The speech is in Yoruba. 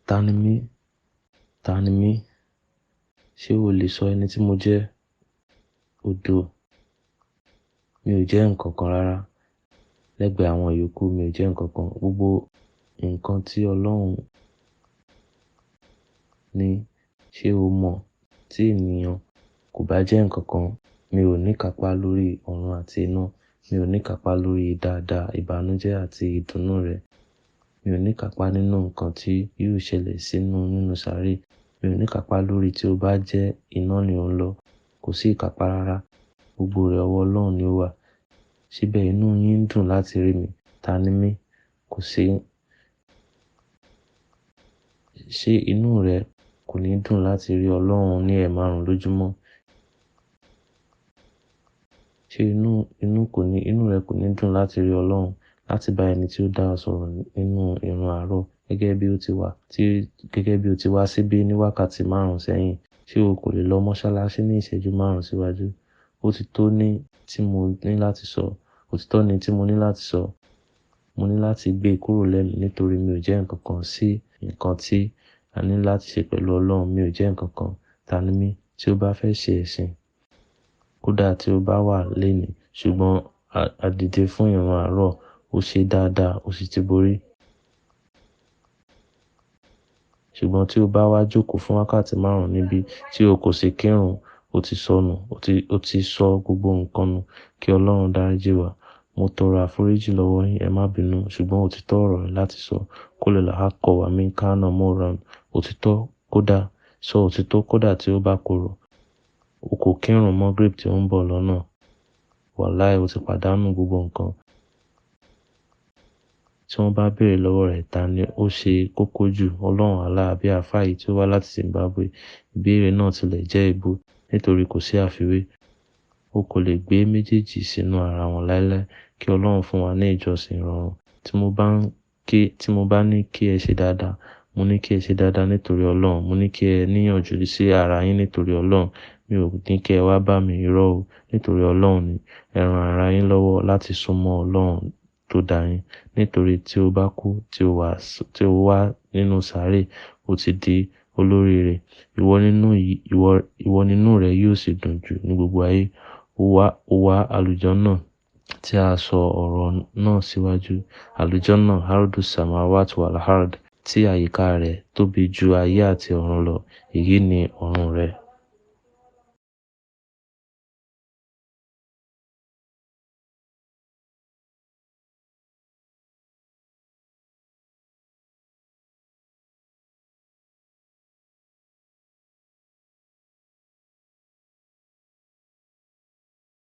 Taani mí? Taani mí? Ṣé o lè sọ ẹni tí mo jẹ́? Odò. Mi ò jẹ́ nǹkan kan rárá. Lẹ́gbẹ̀ẹ́ àwọn ìyoku mi ò jẹ́ nǹkan kan. Gbogbo nǹkan tí Ọlọ́run ní, ṣé o mọ̀? Tí ènìyàn kò bá jẹ́ nǹkan kan, mi ò níkapa lórí ọ̀run àti iná. Mi ò níkapa lórí daada, ìbànújẹ́ àti idunun rẹ̀. Mi ò níkapa nínú nǹkan tí yóò ṣẹlẹ̀ nínú sare. Mi ò níkapa lórí tí ó bá jẹ́ iná ni ó ń lọ. Kò sí ìkapa rárá. Gbogbo rẹ̀ ọwọ́ Ọlọ́run ni ó wà. Síbẹ̀ inú yín dùn láti rí mi. Taani mí? Kò sí. Ṣé inú rẹ kò ní dùn láti rí Ọlọ́run ní ẹ̀ẹ̀márùn lójúmọ́? Ṣé inú rẹ kò ní dùn láti rí Ọlọ́run, láti bá ẹni tí ó dá ọ sọ̀rọ̀ nínú ìrun àárọ̀ gẹ́gẹ́ bí ó ti wá síbí ní wákàtí 5 sẹ́yìn? Ṣé o kò lè lọ mọ́ṣáláṣí ní ìṣẹ́jú 5 síwájú? Òtítọ́ ni tí mo ní láti sọ. Òtítọ́ ni tí mo ní láti sọ. Mo ní láti gbé kúrò lẹ́nu nítorí mi ò jẹ́ nǹkan kan sí nǹkan tí a ní láti ṣe pẹ̀lú Ọlọ́run. Mi ò jẹ́ nǹkan kan. Taani mí? Tí o bá fẹ́ ṣe ẹ̀sìn, kódà tí o bá wà lénìí, ṣùgbọ́n a dìde fún ìrun àárọ̀, ó ṣe dáadáa, ó sì ti borí. Ṣùgbọ́n tí o bá wá jókòó fún wákàtí 5 níbí tí o kò sì kírun, ó ti sọnù, ó ti sọ gbogbo nǹkan nù. Kí Ọlọ́run dáríjì wá. Mo tọrọ àforíjì lọ́wọ́ yín, ẹ má bínú, ṣùgbọ́n òtítọ́ ọ̀rọ̀ rẹ̀ láti sọ. Kó lè làákọ̀ wá mi kánà mọ́ ran. Òtítọ́ kódà, sọ òtítọ́ kódà tí ó bá korò. O kò kírun mọ́ grip tí ó ń bọ̀ lọ́nà. Wàláì, o ti pàdánù gbogbo nǹkan. Tí wọ́n bá béèrè lọ́wọ́ rẹ̀ ta ni ó ṣe kókó jù, Ọlọ́run Allah àbí àfáà yìí tí ó wá láti Zimbabwe? Ìbéèrè náà tilẹ̀ jẹ́ èébú nítorí kò sí àfiwé. O kò lè gbé méjèèjì sínú ara wọn láéláé. Kí Ọlọ́run fún wa ní ìjọsìn ìrọ̀rùn. Tí mo bá ní kí ẹ ṣe dáadáa, mo ní kí ẹ ṣe dáadáa nítorí Ọlọ́run. Mo ní kí ẹ níyànjú sí ara yín nítorí Ọlọ́run. Mi ò ní kí ẹ wá bá mi irọ́ o. Nítorí Ọlọ́run ni. Ẹ ran ara yín lọ́wọ́ láti súnmọ́ Ọlọ́run tó dá yín. Nítorí tí o bá kú, tí o wà nínú sare, o ti di olóríire. Ìwọ nínú rẹ yóò sì dùn jù ní gbogbo ayé. Ó wá àlùjánnà tí a sọ ọ̀rọ̀ náà síwájú. Àlùjánnà ardu samawati wal ard, tí àyíká rẹ̀ tóbi ju ayé àti ọ̀run lọ. Èyí ni ọ̀run rẹ̀.